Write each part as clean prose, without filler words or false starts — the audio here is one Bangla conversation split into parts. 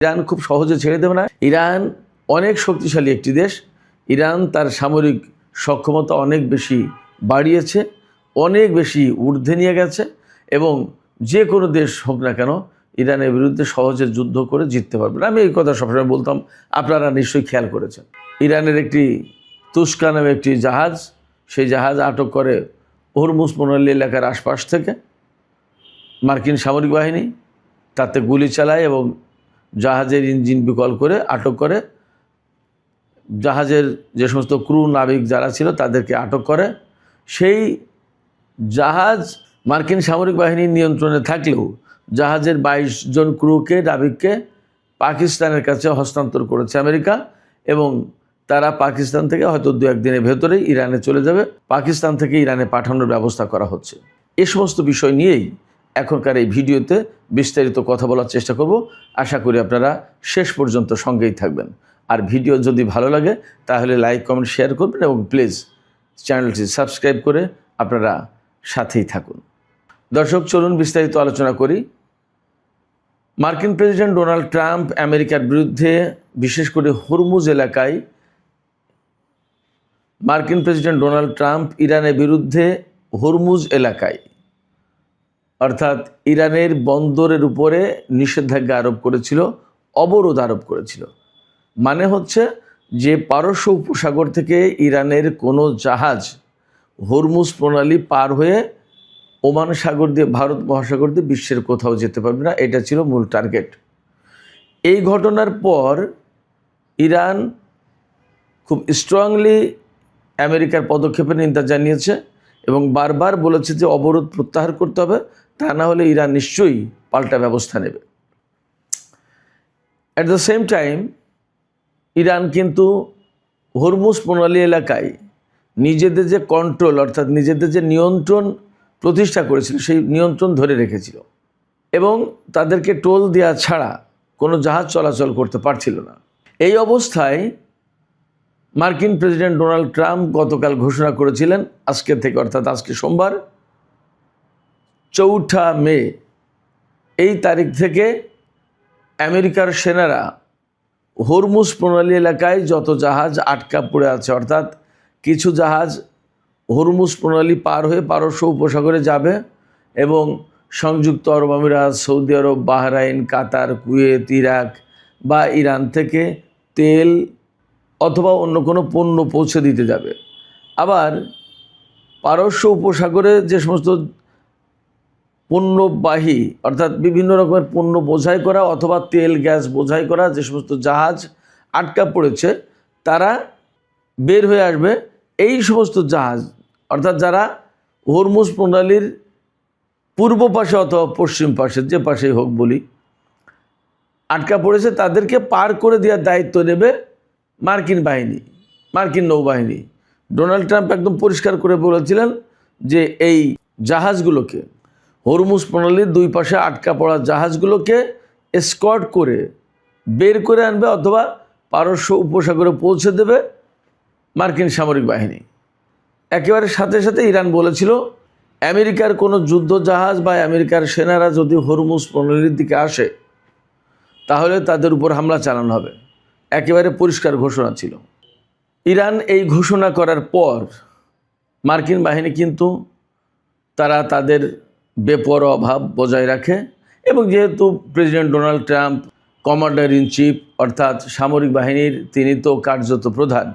ইরান খুব সহজে ছেড়ে দেবে না। ইরান অনেক শক্তিশালী একটি দেশ। ইরান তার সামরিক সক্ষমতা অনেক বেশি বাড়িয়েছে, অনেক বেশি ঊর্ধ্বে নিয়ে গেছে এবং যে কোনো দেশ হোক না কেন ইরানের বিরুদ্ধে সহজে যুদ্ধ করে জিততে পারবে না। আমি এই কথা সবসময় বলতাম, আপনারা নিশ্চয়ই খেয়াল করেছেন। ইরানের একটি তুস্কা নামে একটি জাহাজ, সেই জাহাজ আটক করে হরমুজ প্রণালী এলাকার আশপাশ থেকে মার্কিন সামরিক বাহিনী তাতে গুলি চালায় এবং জাহাজের ইঞ্জিন বিকল করে আটক করে। জাহাজের যে সমস্ত ক্রু নাবিক যারা ছিল তাদেরকে আটক করে। সেই জাহাজ মার্কিন সামরিক বাহিনীর নিয়ন্ত্রণে থাকলেও জাহাজের 22 জন ক্রুকে নাবিককে পাকিস্তানের কাছে হস্তান্তর করেছে আমেরিকা এবং তারা পাকিস্তান থেকে হয়তো 2-1 দিনের ভেতরেই ইরানে চলে যাবে। পাকিস্তান থেকে ইরানে পাঠানোর ব্যবস্থা করা হচ্ছে। এ সমস্ত বিষয় নিয়েই এখনকার এই ভিডিওতে বিস্তারিত কথা বলার চেষ্টা করব। আশা করি আপনারা শেষ পর্যন্ত সঙ্গেই থাকবেন। আর ভিডিও যদি ভালো লাগে তাহলে লাইক, কমেন্ট, শেয়ার করবেন এবং প্লিজ চ্যানেলটি সাবস্ক্রাইব করে আপনারা সাথেই থাকুন। দর্শক, চলুন বিস্তারিত আলোচনা করি। মার্কিন প্রেসিডেন্ট ডোনাল্ড ট্রাম্প আমেরিকার বিরুদ্ধে, বিশেষ করে হরমুজ এলাকায়, মার্কিন প্রেসিডেন্ট ডোনাল্ড ট্রাম্প ইরানের বিরুদ্ধে হরমুজ এলাকায় অর্থাৎ ইরানের বন্দরের উপরে নিষেধাজ্ঞা আরোপ করেছিল, অবরোধ আরোপ করেছিল। মানে হচ্ছে যে পারস্য উপসাগর থেকে ইরানের কোনো জাহাজ হরমুজ প্রণালী পার হয়ে ওমান সাগর দিয়ে, ভারত মহাসাগর দিয়ে বিশ্বের কোথাও যেতে পারবে না। এটা ছিল মূল টার্গেট। এই ঘটনার পর ইরান খুব স্ট্রংলি আমেরিকার পদক্ষেপের নিন্দা জানিয়েছে এবং বারবার বলেছে যে অবরোধ প্রত্যাহার করতে হবে, তা না হলে ইরান নিশ্চয়ই পাল্টা ব্যবস্থা নেবে। At the same time Iran কিন্তু হরমুজ প্রণালী এলাকায় নিজেদের যে কন্ট্রোল অর্থাৎ নিজেদের যে নিয়ন্ত্রণ প্রতিষ্ঠা করেছিল সেই নিয়ন্ত্রণ ধরে রেখেছিল এবং তাদেরকে টোল দেওয়া ছাড়া কোনো জাহাজ চলাচল করতে পারছিল না। এই অবস্থায় মার্কিন প্রেসিডেন্ট ডোনাল্ড ট্রাম্প গতকাল ঘোষণা করেছিলেন, আজকে থেকে অর্থাৎ আজকে সোমবার 4 মে, এই তারিখ থেকে আমেরিকার সেনারা হরমুজ প্রণালী এলাকায় যত জাহাজ আটকা পড়ে আছে, অর্থাৎ কিছু জাহাজ হরমুজ প্রণালী পার হয়ে পারস্য উপসাগরে যাবে এবং সংযুক্ত আরব আমিরাত, সৌদি আরব, বাহরাইন, কাতার, কুয়েত, ইরাক বা ইরান থেকে তেল অথবা অন্য কোনো পণ্য পৌঁছে দিতে যাবে। আবার পারস্য উপসাগরে যে সমস্ত পণ্যবাহী অর্থাৎ বিভিন্ন রকমের পণ্য বোঝাই করা অথবা তেল গ্যাস বোঝাই করা যে সমস্ত জাহাজ আটকা পড়েছে তারা বের হয়ে আসবে। এই সমস্ত জাহাজ অর্থাৎ যারা হরমুজ প্রণালীর পূর্ব পাশে অথবা পশ্চিম পাশে, যে পাশেই হোক বলি, আটকা পড়েছে তাদেরকে পার করে দেওয়ার দায়িত্ব নেবে মার্কিন বাহিনী, মার্কিন নৌবাহিনী। ডোনাল্ড ট্রাম্প একদম পরিষ্কার করে বলেছিলেন যে এই জাহাজগুলোকে, হরমুজ প্রণালীর 2 পাশে আটকা পড়া জাহাজগুলোকে এসকর্ট করে বের করে আনবে অথবা পারস্য উপসাগরে পৌঁছে দেবে মার্কিন সামরিক বাহিনী। একেবারে সাথে সাথে ইরান বলেছিল আমেরিকার কোনো যুদ্ধ জাহাজ বা আমেরিকার সেনারা যদি হরমুজ প্রণালীর দিকে আসে তাহলে তাদের উপর হামলা চালানো হবে। একেবারে পরিষ্কার ঘোষণা ছিল। ইরান এই ঘোষণা করার পর মার্কিন বাহিনী কিন্তু তারা তাদের বেপরোয়া ভাব বজায় রাখে এবং যেহেতু president Donald Trump commander in chief অর্থাৎ সামরিক বাহিনীর তিনি তো কার্যত প্রধান,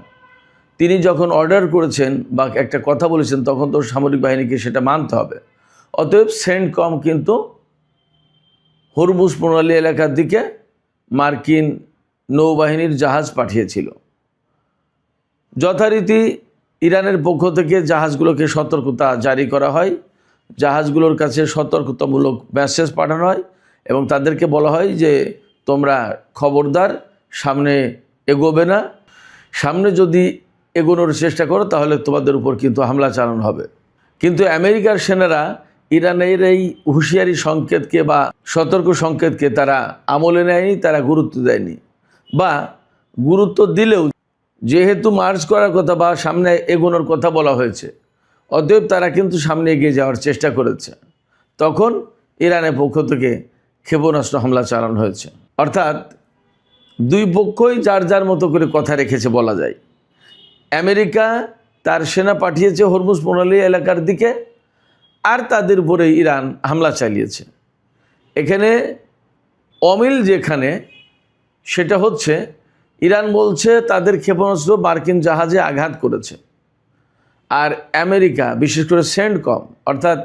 তিনি যখন অর্ডার করেছেন বা একটা কথা বলেছেন তখন তো সামরিক বাহিনীকে সেটা মানতে হবে। অতএব সেন্টকম কিন্তু হরমুজ প্রণালী এলাকার দিকে মার্কিন নৌবাহিনীর জাহাজ পাঠিয়েছিল। যথারীতি ইরানের পক্ষ থেকে জাহাজগুলোকে সতর্কতা জারি করা হয়, জাহাজগুলোর কাছে সতর্কতামূলক মেসেজ পাঠানো হয় এবং তাদেরকে বলা হয় যে তোমরা খবরদার সামনে এগোবে না, সামনে যদি এগোনোর চেষ্টা করো তাহলে তোমাদের উপর কিন্তু হামলা চালানো হবে। কিন্তু আমেরিকার সেনারা ইরানের এই হুঁশিয়ারি সংকেতকে বা সতর্ক সংকেতকে তারা আমলে নেয়নি, তারা গুরুত্ব দেয়নি, বা গুরুত্ব দিলেও যেহেতু মার্চ করার কথা বা সামনে এগোনোর কথা বলা হয়েছে অতএব তারা কিন্তু সামনে এগিয়ে যাওয়ার চেষ্টা করেছে। তখন ইরানের পক্ষ থেকে ক্ষেপণাস্ত্র হামলা চালানো হয়েছে। অর্থাৎ দুই পক্ষই যার যার মতো করে কথা রেখেছে বলা যায়। আমেরিকা তার সেনা পাঠিয়েছে হরমুজ প্রণালী এলাকার দিকে, আর তাদের উপরে ইরান হামলা চালিয়েছে। এখানে অমিল যেখানে, সেটা হচ্ছে ইরান বলছে তাদের ক্ষেপণাস্ত্র মার্কিন জাহাজে আঘাত করেছে, আর আমেরিকা বিশেষ করে সেন্টকম অর্থাৎ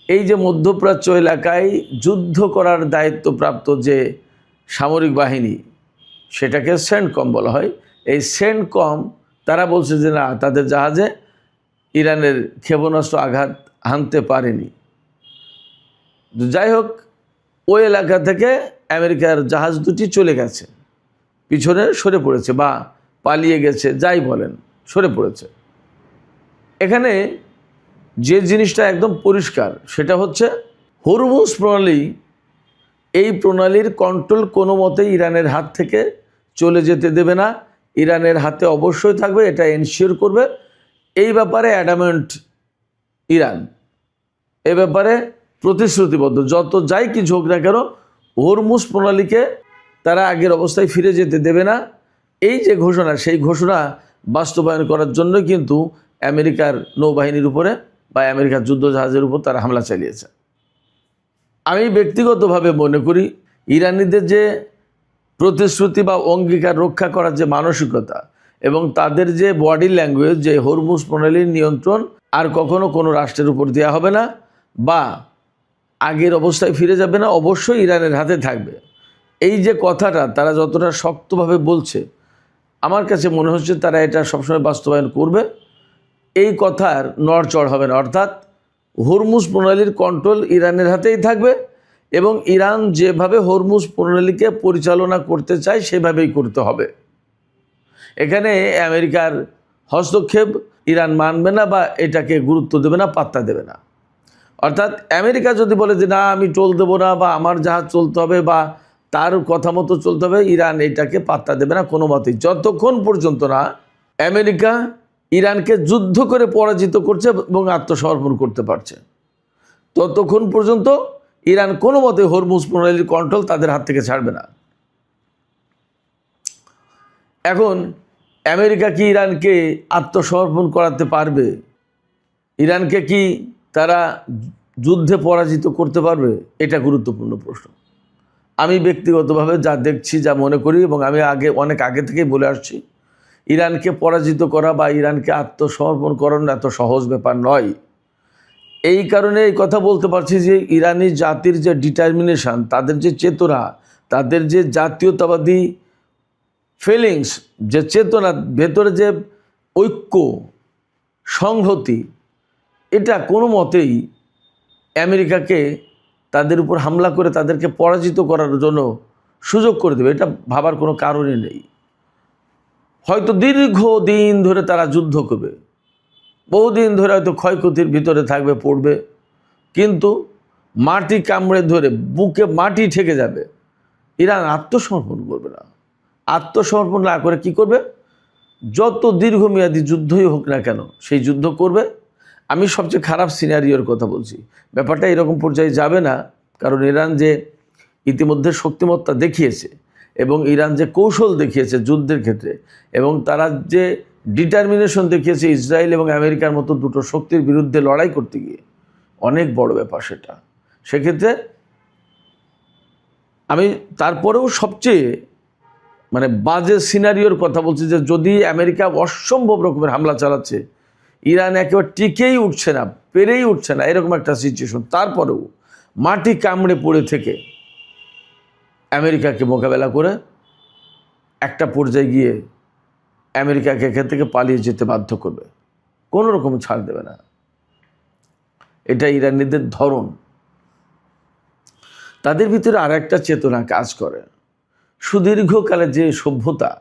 এই যে মধ্যপ্রাচ্য এলাকায় যুদ্ধ করার দায়িত্বপ্রাপ্ত যে সামরিক বাহিনী, সেটাকে সেন্টকম বলা হয়। এই সেন্টকম তারা বলছে যে না, তাদের জাহাজে ইরানের ক্ষেপণাস্ত্র আঘাত হানতে পারেনি। যাই হোক, ওই এলাকা থেকে আমেরিকার জাহাজ দুটি চলে গেছে, পিছনে সরে পড়েছে বা পালিয়ে গেছে, যাই বলেন, সরে পড়েছে। এখানে যে জিনিসটা একদম পরিষ্কার সেটা হচ্ছে হরমুজ প্রণালী, এই প্রণালীর কন্ট্রোল কোনো মতেই ইরানের হাত থেকে চলে যেতে দেবে না, ইরানের হাতে অবশ্যই থাকবে, এটা এনশিওর করবে। এই ব্যাপারে অ্যাডামেন্ট ইরান, এ ব্যাপারে প্রতিশ্রুতিবদ্ধ। যত যাই কিছু হোক না কেন, হরমুজ প্রণালীকে তারা আগের অবস্থায় ফিরে যেতে দেবে না। এই যে ঘোষণা, সেই ঘোষণা বাস্তবায়ন করার জন্য কিন্তু আমেরিকার নৌবাহিনীর উপরে বা আমেরিকার যুদ্ধজাহাজের উপর তারা হামলা চালিয়েছে। আমি ব্যক্তিগতভাবে মনে করি ইরানিদের যে প্রতিশ্রুতি বা অঙ্গীকার রক্ষা করার যে মানসিকতা এবং তাদের যে বডি ল্যাঙ্গুয়েজ, যে হরমুজ প্রণালীর নিয়ন্ত্রণ আর কখনো কোনো রাষ্ট্রের উপর দেওয়া হবে না বা আগের অবস্থায় ফিরে যাবে না, অবশ্যই ইরানের হাতে থাকবে। এই যে কথাটা তারা যতটা শক্তভাবে বলছে, আমার কাছে মনে হচ্ছে তারা এটা সবসময় বাস্তবায়ন করবে। এই কথার নড়চড় হবে না, অর্থাৎ হরমুজ প্রণালীর কন্ট্রোল ইরানের হাতেই থাকবে এবং ইরান যেভাবে হরমুজ প্রণালীকে পরিচালনা করতে চায় সেভাবেই করতে হবে। এখানে আমেরিকার হস্তক্ষেপ ইরান মানবে না বা এটাকে গুরুত্ব দেবে না, পাত্তা দেবে না। অর্থাৎ আমেরিকা যদি বলে যে না, আমি টোল দেবো না বা আমার জাহাজ চলতে হবে বা তার কথা মতো চলতে হবে, ইরান এটাকে পাত্তা দেবে না কোনো মতেই, যতক্ষণ পর্যন্ত না আমেরিকা ইরানকে যুদ্ধ করে পরাজিত করছে এবং আত্মসমর্পণ করতে পারছে, ততক্ষণ পর্যন্ত ইরান কোনো মতে হরমুজ প্রণালীর কন্ট্রোল তাদের হাত থেকে ছাড়বে না। এখন আমেরিকা কি ইরানকে আত্মসমর্পণ করাতে পারবে? ইরানকে কি তারা যুদ্ধে পরাজিত করতে পারবে? এটা গুরুত্বপূর্ণ প্রশ্ন। আমি ব্যক্তিগতভাবে যা দেখছি, যা মনে করি, এবং আমি অনেক আগে থেকেই বলে আসছি, ইরানকে পরাজিত করা বা ইরানকে আত্মসমর্পণ করানো এত সহজ ব্যাপার নয়। এই কারণে এই কথা বলতে পারছি যে ইরানি জাতির যে ডিটারমিনেশন, তাদের যে চেতনা, তাদের যে জাতীয়তাবাদী ফিলিংস, যে চেতনা, ভেতরে যে ঐক্য, সংহতি, এটা কোনো মতেই আমেরিকাকে তাদের উপর হামলা করে তাদেরকে পরাজিত করার জন্য সুযোগ করে দেবে, এটা ভাবার কোনো কারণই নেই। হয়তো দীর্ঘদিন ধরে তারা যুদ্ধ করবে, বহুদিন ধরে হয়তো ক্ষয়ক্ষতির ভিতরে থাকবে, পড়বে, কিন্তু মাটি কামড়ে ধরে বুকে মাটি ঠেকে যাবে, ইরান আত্মসমর্পণ করবে না। আত্মসমর্পণ না করে কি করবে? যত দীর্ঘমেয়াদী যুদ্ধই হোক না কেন সেই যুদ্ধ করবে। আমি সবচেয়ে খারাপ সিনারিওর কথা বলছি, ব্যাপারটা এরকম পর্যায়ে যাবে না, কারণ ইরান যে ইতিমধ্যে শক্তিমত্তা দেখিয়েছে এবং ইরান যে কৌশল দেখিয়েছে যুদ্ধের ক্ষেত্রে, এবং তারা যে ডিটারমিনেশন দেখিয়েছে ইসরায়েল এবং আমেরিকার মতো দুটো শক্তির বিরুদ্ধে লড়াই করতে গিয়ে, অনেক বড় ব্যাপার সেটা। সেক্ষেত্রে আমি তারপরেও সবচেয়ে বাজে সিনারিওর কথা বলছি, যে যদি আমেরিকা অসম্ভব রকমের হামলা চালাচ্ছে, ইরান একেবারে টিকেই উঠছে না, পেরেই উঠছে না, এরকম একটা সিচুয়েশন, তারপরেও মাটি কামড়ে পড়ে থেকে আমেরিকাকে মোকাবেলা করে একটা পর্যায়ে গিয়ে আমেরিকাকে এখান থেকে পালিয়ে যেতে বাধ্য করবে, কোনো রকম ছাড় দেবে না। এটা ইরানিদের ধরন। তাদের ভিতরে আর একটা চেতনা কাজ করে, সুদীর্ঘকালে যে সভ্যতা,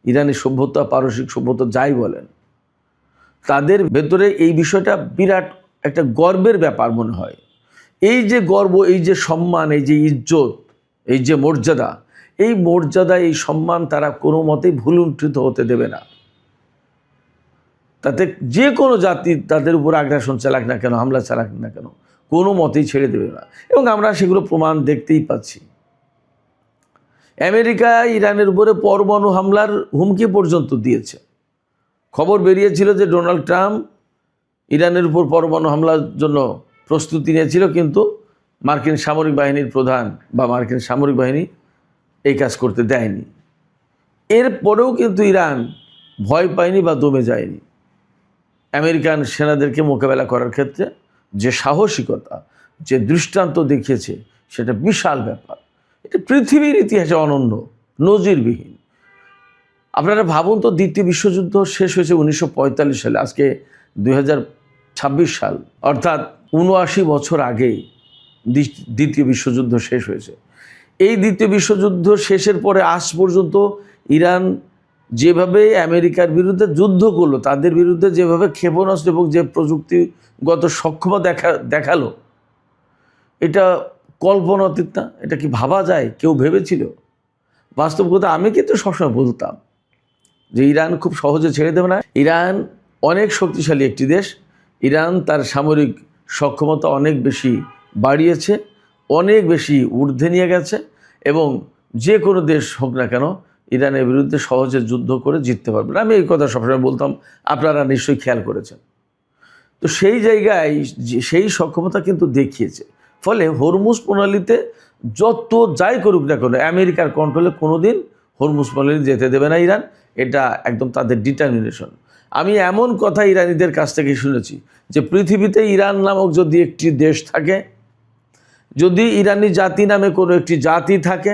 ইরানি সভ্যতা, পারসিক সভ্যতা, যাই বলেন, তাদের ভেতরে এই বিষয়টা বিরাট একটা গর্বের ব্যাপার মনে হয়। এই যে গর্ব, এই যে সম্মান, এই যে ইজ্জত, এই যে মর্যাদা, এই মর্যাদা, এই সম্মান তারা কোনো মতেই ভুলুণ্ঠিত হতে দেবে না। তাতে যে কোনো জাতি তাদের উপর আগ্রাসন চালাক না কেন, হামলা চালাক না কেন, কোনো মতেই ছেড়ে দেবে না, এবং আমরা সেগুলো প্রমাণ দেখতেই পাচ্ছি। আমেরিকা ইরানের উপরে পরমাণু হামলার হুমকি পর্যন্ত দিয়েছে। খবর বেরিয়েছিল যে ডোনাল্ড ট্রাম্প ইরানের উপর পরমাণু হামলার জন্য প্রস্তুতি নিয়েছিল, কিন্তু মার্কিন সামরিক বাহিনীর প্রধান বা মার্কিন সামরিক বাহিনী এই কাজ করতে দেয়নি। এরপরেও কিন্তু ইরান ভয় পায়নি বা দমে যায়নি। আমেরিকান সেনাদেরকে মোকাবেলা করার ক্ষেত্রে যে সাহসিকতা, যে দৃষ্টান্ত দেখিয়েছে, সেটা বিশাল ব্যাপার। এটা পৃথিবীর ইতিহাসে অনন্য, নজিরবিহীন। আপনারা ভাবুন তো, দ্বিতীয় বিশ্বযুদ্ধ শেষ হয়েছে 1945 সালে, আজকে 2026 সাল, অর্থাৎ 79 বছর আগে দ্বিতীয় বিশ্বযুদ্ধ শেষ হয়েছে। এই দ্বিতীয় বিশ্বযুদ্ধ শেষের পরে আজ পর্যন্ত ইরান যেভাবে আমেরিকার বিরুদ্ধে যুদ্ধ করলো, তাদের বিরুদ্ধে যেভাবে ক্ষেপণাস্ত্র এবং যে প্রযুক্তিগত সক্ষমতা দেখালো, এটা কল্পনাতীত না। এটা কি ভাবা যায়? কেউ ভেবেছিল? বাস্তব কথা, আমি কিন্তু সবসময় বলতাম যে ইরান খুব সহজে ছেড়ে দেবে না। ইরান অনেক শক্তিশালী একটি দেশ। ইরান তার সামরিক সক্ষমতা অনেক বেশি বাড়িয়েছে, অনেক বেশি ঊর্ধ্বে নিয়ে গেছে, এবং যে কোনো দেশ হোক না কেন ইরানের বিরুদ্ধে সহজে যুদ্ধ করে জিততে পারবে না। আমি এই কথা সবসময় বলতাম, আপনারা নিশ্চয়ই খেয়াল করেছেন। তো সেই জায়গায় সেই সক্ষমতা কিন্তু দেখিয়েছে। ফলে হরমুজ প্রণালীতে যত যাই করুক না কেন, আমেরিকার কন্ট্রোলে কোনো দিন হরমুজ প্রণালী যেতে দেবে না ইরান। এটা একদম তাদের ডিটারমিনেশন। আমি এমন কথা ইরানিদের কাছ থেকে শুনেছি যে পৃথিবীতে ইরান নামক যদি একটি দেশ থাকে, যদি ইরানি জাতি নামে কোনো একটি জাতি থাকে,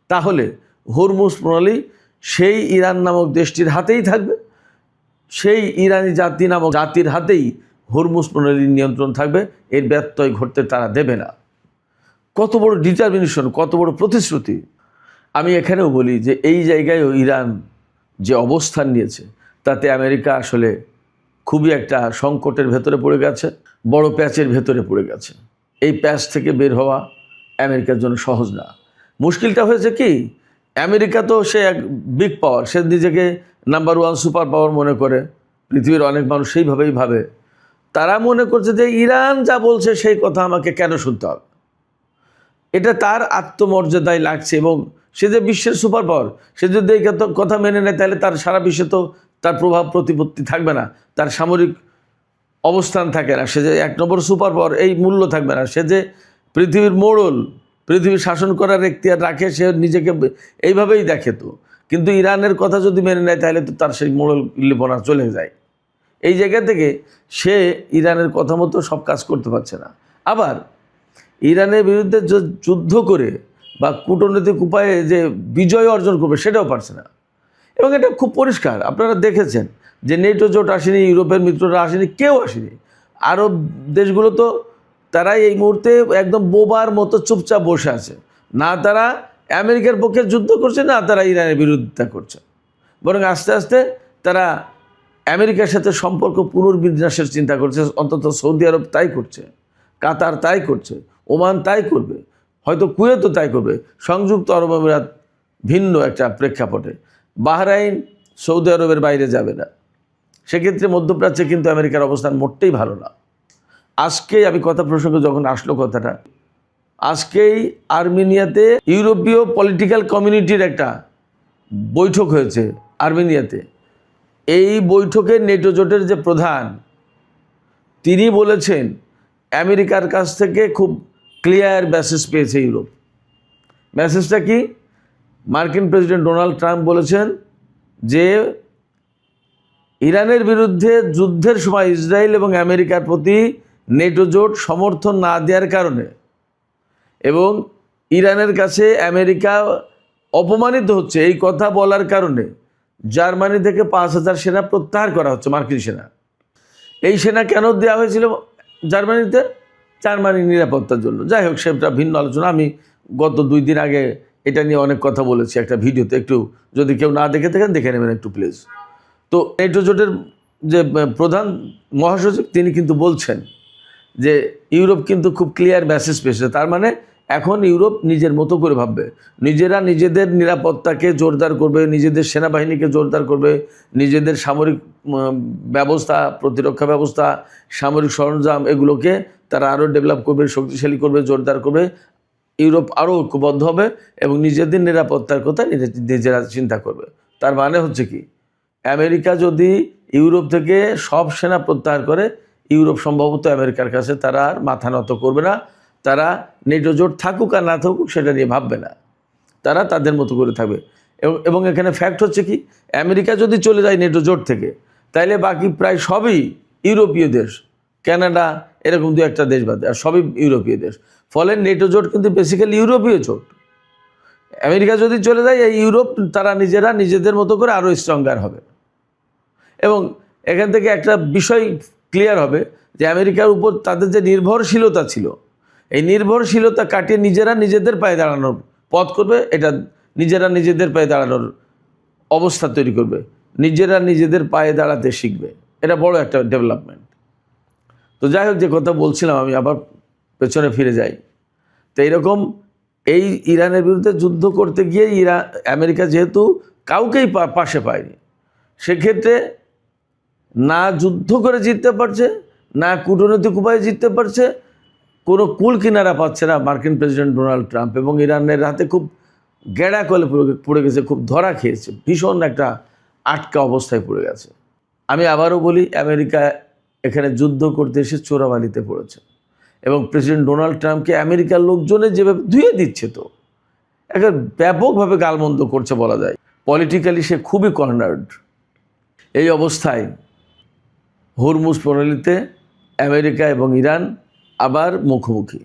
তাহলে হরমুজ প্রণালী সেই ইরান নামক দেশটির হাতেই থাকবে। সেই ইরানি জাতি নামক জাতির হাতেই হরমুজ প্রণালীর নিয়ন্ত্রণ থাকবে। এর ব্যত্যয় ঘটতে তারা দেবে না। কত বড় ডিটারমিনেশন, কত বড় প্রতিশ্রুতি। আমি এখানেও বলি যে এই জায়গায়ও ইরান যে অবস্থান নিয়েছে, তাতে আমেরিকা আসলে খুবই একটা সংকটের ভেতরে পড়ে গেছে, বড় প্যাচের ভেতরে পড়ে গেছে। এই প্যাচ থেকে বের হওয়া আমেরিকার জন্য সহজ না। মুশকিলটা হয়েছে কি, আমেরিকা তো সে এক বিগ পাওয়ার, সে নিজেকে নাম্বার 1 সুপার পাওয়ার মনে করে। পৃথিবীর অনেক মানুষ সেইভাবেই ভাবে। তারা মনে করছে যে ইরান যা বলছে সেই কথা আমাকে কেন শুনতে হবে। এটা তার আত্মমর্যাদায় লাগছে, এবং সে যে বিশ্বের সুপার পাওয়ার, সে যদি এই কথা মেনে নেয়, তাহলে তার সারা বিশ্বে তো তার প্রভাব প্রতিপত্তি থাকবে না, তার সামরিক অবস্থান থাকে না। সে যে 1 নম্বর সুপার পাওয়ার, এই মূল্য থাকবে না। সে যে পৃথিবীর মোড়ল, পৃথিবী শাসন করার এখতিয়ার রাখে, সে নিজেকে এইভাবেই দেখে। তো কিন্তু ইরানের কথা যদি মেনে নেয়, তাহলে তো তার সেই মোড়ল লিপনা চলে যায়। এই জায়গা থেকে সে ইরানের কথা মতো সব কাজ করতে পারছে না। আবার ইরানের বিরুদ্ধে যুদ্ধ করে বা কূটনৈতিক উপায়ে যে বিজয় অর্জন করবে, সেটাও পারছে না। এবং এটা খুব পরিষ্কার, আপনারা দেখেছেন যে নেটো জোট আসেনি, ইউরোপের মিত্ররা আসেনি, কেউ আসেনি। আরব দেশগুলো তো তারাই এই মুহূর্তে একদম বোবার মতো চুপচাপ বসে আছে। না তারা আমেরিকার পক্ষে যুদ্ধ করছে, না তারা ইরানের বিরোধিতা করছে। বরং আস্তে আস্তে তারা আমেরিকার সাথে সম্পর্ক পুনর্বিন্যাসের চিন্তা করছে। অন্তত সৌদি আরব তাই করছে, কাতার তাই করছে, ওমান তাই করবে, হয়তো কুয়েতও তাই করবে। সংযুক্ত আরব আমিরাত ভিন্ন একটা প্রেক্ষাপটে, বাহরাইন সৌদি আরবের বাইরে যাবে না। সেক্ষেত্রে মধ্যপ্রাচ্যে কিন্তু আমেরিকার অবস্থান মোটেই ভালো না। আজকেই আমি কথা প্রসঙ্গে যখন আসলো কথাটা, আজকেই আর্মেনিয়াতে ইউরোপীয় পলিটিক্যাল কমিউনিটির একটা বৈঠক হয়েছে আর্মেনিয়াতে। এই বৈঠকে নেটো জোটের যে প্রধান, তিনি বলেছেন আমেরিকার কাছ থেকে খুব ক্লিয়ার মেসেজ পেয়েছে ইউরোপ। মেসেজটা কি? মার্কিন প্রেসিডেন্ট ডোনাল্ড ট্রাম্প বলেছেন যে ইরানের বিরুদ্ধে যুদ্ধের সময় ইসরায়েল এবং আমেরিকার প্রতি নেটো জোট সমর্থন না দেওয়ার কারণে এবং ইরানের কাছে আমেরিকা অপমানিত হচ্ছে, এই কথা বলার কারণে জার্মানি থেকে 5,000 সেনা প্রত্যাহার করা হচ্ছে, মার্কিন সেনা। এই সেনা কেন দেওয়া হয়েছিল জার্মানিতে? জার্মানির নিরাপত্তার জন্য। যাই হোক, সেটা ভিন্ন আলোচনা। আমি গত 2 দিন আগে এটা নিয়ে অনেক কথা বলেছি একটা ভিডিওতে, একটু যদি কেউ না দেখে থাকেন দেখে নেবেন একটু প্লিজ। তো নেটো জোটের যে প্রধান মহাসচিব, তিনি কিন্তু বলছেন যে ইউরোপ কিন্তু খুব ক্লিয়ার মেসেজ পেয়েছে। তার মানে এখন ইউরোপ নিজের মতো করে ভাববে, নিজেরা নিজেদের নিরাপত্তাকে জোরদার করবে, নিজেদের সেনাবাহিনীকে জোরদার করবে, নিজেদের সামরিক ব্যবস্থা, প্রতিরক্ষা ব্যবস্থা, সামরিক সরঞ্জাম, এগুলোকে তারা আরও ডেভেলপ করবে, শক্তিশালী করবে, জোরদার করবে। ইউরোপ আরও ঐক্যবদ্ধ হবে এবং নিজেদের নিরাপত্তার কথা নিজেরা চিন্তা করবে। তার মানে হচ্ছে কি, আমেরিকা যদি ইউরোপ থেকে সব সেনা প্রত্যাহার করে, ইউরোপ সম্ভবত আমেরিকার কাছে তারা আর মাথা নত করবে না। তারা নেটো জোট থাকুক আর না থাকুক সেটা নিয়ে ভাববে না, তারা তাদের মতো করে থাকবে। এবং এখানে ফ্যাক্ট হচ্ছে কি, আমেরিকা যদি চলে যায় নেটো জোট থেকে, তাইলে বাকি প্রায় সবই ইউরোপীয় দেশ, কানাডা এরকম দু একটা দেশ বাদে আর সবই ইউরোপীয় দেশ। ফলে নেটো জোট কিন্তু বেসিক্যালি ইউরোপীয় জোট। আমেরিকা যদি চলে যায়, এই ইউরোপ তারা নিজেরা নিজেদের মতো করে আরও স্ট্রঙ্গার হবে। এবং এখান থেকে একটা বিষয় ক্লিয়ার হবে যে আমেরিকার উপর তাদের যে নির্ভরশীলতা ছিল, এই নির্ভরশীলতা কাটিয়ে নিজেরা নিজেদের পায়ে দাঁড়ানোর পথ করবে। এটা নিজেরা নিজেদের পায়ে দাঁড়ানোর অবস্থা তৈরি করবে, নিজেরা নিজেদের পায়ে দাঁড়াতে শিখবে। এটা বড় একটা ডেভেলপমেন্ট। তো যাই হোক, যে কথা বলছিলাম, আমি আবার পেছনে ফিরে যাই। তো এইরকম এই ইরানের বিরুদ্ধে যুদ্ধ করতে গিয়ে আমেরিকা যেহেতু কাউকেই পাশে পায়নি, সেক্ষেত্রে না যুদ্ধ করে জিততে পারছে, না কূটনৈতিক উপায়ে জিততে পারছে, কোনো কুল কিনারা পাচ্ছে না মার্কিন প্রেসিডেন্ট ডোনাল্ড ট্রাম্প। এবং ইরানের হাতে খুব গেড়া কলে পড়ে গেছে, খুব ধরা খেয়েছে, ভীষণ একটা আটকা অবস্থায় পড়ে গেছে। আমি আবারও বলি, আমেরিকা এখানে যুদ্ধ করতে এসে চোরাবালিতে পড়েছে এবং প্রেসিডেন্ট ডোনাল্ড ট্রাম্পকে আমেরিকার লোকজনে যেভাবে ধুয়ে দিচ্ছে, তো একটা ব্যাপকভাবে গালমন্দ করছে বলা যায়। পলিটিক্যালি সে খুবই কর্নার্ড। এই অবস্থায় হরমুজ প্রণালীতে আমেরিকা এবং ইরান আবার মুখোমুখি।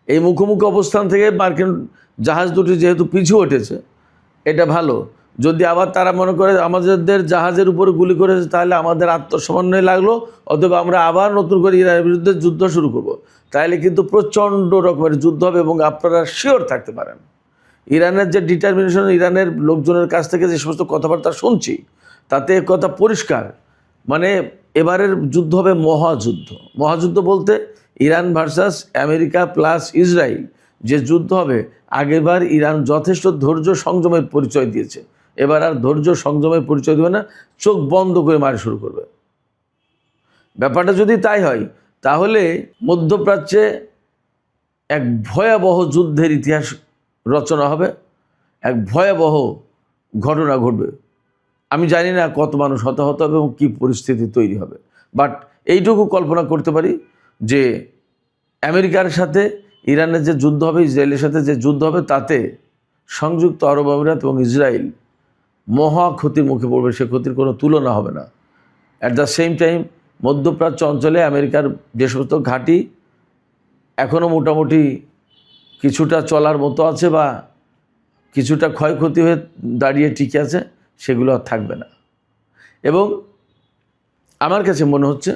এই মুখোমুখি অবস্থান থেকে মার্কিন জাহাজ দুটি যেহেতু পিছু উঠেছে, এটা ভালো। যদি আবার তারা মনে করে আমাদের জাহাজের উপরে গুলি করেছে, তাহলে আমাদের আত্মসমন্বয় লাগলো, অথবা আমরা আবার নতুন করে ইরানের বিরুদ্ধে যুদ্ধ শুরু করব, তাহলে কিন্তু প্রচণ্ড রকমের যুদ্ধ হবে। এবং আপনারা শিওর থাকতে পারেন, ইরানের যে ডিটারমিনেশন, ইরানের লোকজনের কাছ থেকে যে সমস্ত কথাবার্তা শুনছি, তাতে কথা পরিষ্কার, মানে এবারের যুদ্ধ হবে মহাযুদ্ধ। মহাযুদ্ধ বলতে Iran versus America plus Israel যে যুদ্ধ হবে, আগেরবার ইরান যথেষ্ট ধৈর্য সংযমের পরিচয় দিয়েছে, এবার আর ধৈর্য সংযমের পরিচয় দেবে না, চোখ বন্ধ করে মারা শুরু করবে। ব্যাপারটা যদি তাই হয়, তাহলে মধ্যপ্রাচ্যে এক ভয়াবহ যুদ্ধের ইতিহাস রচনা হবে, এক ভয়াবহ ঘটনা ঘটবে। আমি জানি না কত মানুষ হতাহত হবে এবং কী পরিস্থিতি তৈরি হবে, বাট এইটুকু কল্পনা করতে পারি যে আমেরিকার সাথে ইরানের যে যুদ্ধ হবে, ইসরায়েলের সাথে যে যুদ্ধ হবে, তাতে সংযুক্ত আরব আমিরাত এবং ইসরায়েল মহা ক্ষতির মুখে পড়বে। সে ক্ষতির কোনো তুলনা হবে না। অ্যাট দ্য সেম টাইম মধ্যপ্রাচ্য অঞ্চলে আমেরিকার যে সমস্ত ঘাঁটি এখনও মোটামুটি কিছুটা চলার মতো আছে বা কিছুটা ক্ষয়ক্ষতি হয়ে দাঁড়িয়ে টিকে আছে, সেগুলো আর থাকবে না। এবং আমার কাছে মনে হচ্ছে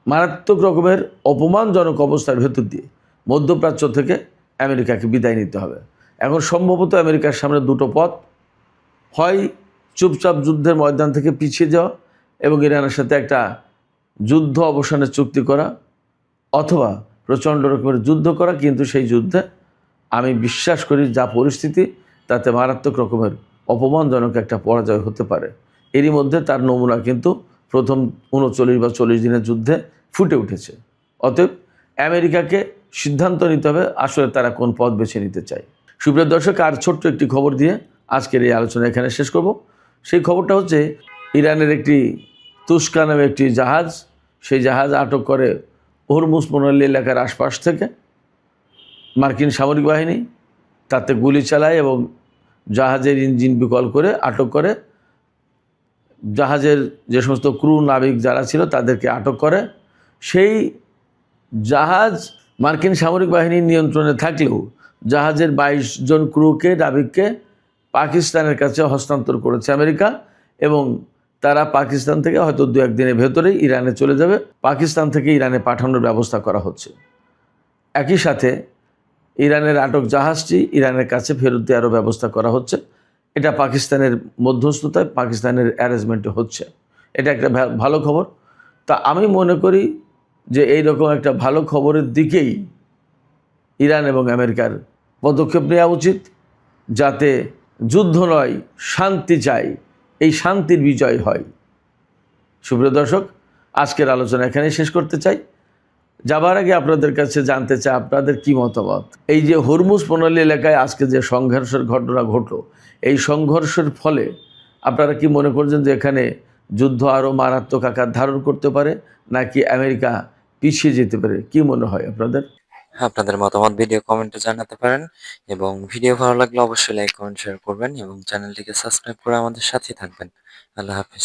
মারাত্মক রকমের অপমানজনক অবস্থার ভেতর দিয়ে মধ্যপ্রাচ্য থেকে আমেরিকাকে বিদায় নিতে হবে। এখন সম্ভবত আমেরিকার সামনে দুটো পথ, হয় চুপচাপ যুদ্ধের ময়দান থেকে পিছিয়ে যাওয়া এবং ইরানের সাথে একটা যুদ্ধ অবসানের চুক্তি করা, অথবা প্রচণ্ড রকমের যুদ্ধ করা। কিন্তু সেই যুদ্ধে আমি বিশ্বাস করি যা পরিস্থিতি, তাতে মারাত্মক রকমের অপমানজনক একটা পরাজয় হতে পারে। এরই মধ্যে তার নমুনা কিন্তু প্রথম 39 বা 40 দিনের যুদ্ধে ফুটে উঠেছে। অতএব আমেরিকাকে সিদ্ধান্ত নিতে হবে আসলে তারা কোন পথ বেছে নিতে চায়। সুপ্রিয় দর্শক, আর ছোট্ট একটি খবর দিয়ে আজকের এই আলোচনা এখানে শেষ করব। সেই খবরটা হচ্ছে, ইরানের একটি তুস্কা নামে একটি জাহাজ, সেই জাহাজ আটক করে হরমুজ প্রণালী এলাকার আশপাশ থেকে মার্কিন সামরিক বাহিনী, তাতে গুলি চালায় এবং জাহাজের ইঞ্জিন বিকল করে আটক করে। জাহাজের যে সমস্ত ক্রু নাবিক যারা ছিল তাদেরকে আটক করে। সেই জাহাজ মার্কিন সামরিক বাহিনীর নিয়ন্ত্রণে থাকলেও জাহাজের 22 জন ক্রুকে, নাবিককে পাকিস্তানের কাছে হস্তান্তর করেছে আমেরিকা, এবং তারা পাকিস্তান থেকে হয়তো 2-1 দিনের ভেতরেই ইরানে চলে যাবে। পাকিস্তান থেকে ইরানে পাঠানোর ব্যবস্থা করা হচ্ছে। একই সাথে ইরানের আটক জাহাজটি ইরানের কাছে ফেরত দেওয়ারও ব্যবস্থা করা হচ্ছে। এটা পাকিস্তানের মধ্যস্থতায়, পাকিস্তানের অ্যারেঞ্জমেন্টে হচ্ছে। এটা একটা ভালো খবর। তা আমি মনে করি যে এই রকম একটা ভালো খবরের দিকেই ইরান এবং আমেরিকার পদক্ষেপ নেওয়া উচিত, যাতে যুদ্ধ নয়, শান্তি চাই, এই শান্তির বিজয় হয়। সুপ্রিয় দর্শক, আজকের আলোচনা এখানেই শেষ করতে চাই। যাবার আগে আপনাদের কাছে জানতে চাই আপনাদের কি মতামত। এই যে হরমুজ প্রণালী এলাকায় আজকে যে সংঘর্ষের ঘটনা ঘটলো, এই সংঘর্ষের ফলে আপনারা কি মনে করছেন যে এখানে যুদ্ধ আরও মারাত্মক আকার ধারণ করতে পারে, নাকি আমেরিকা পিছিয়ে যেতে পারে? কি মনে হয় আপনাদের? আপনাদের মতামত ভিডিও কমেন্টে জানাতে পারেন এবং ভিডিও ভালো লাগলে অবশ্যই লাইক কমেন্ট শেয়ার করবেন এবং চ্যানেলটিকে সাবস্ক্রাইব করে আমাদের সাথেই থাকবেন। আল্লাহ হাফেজ।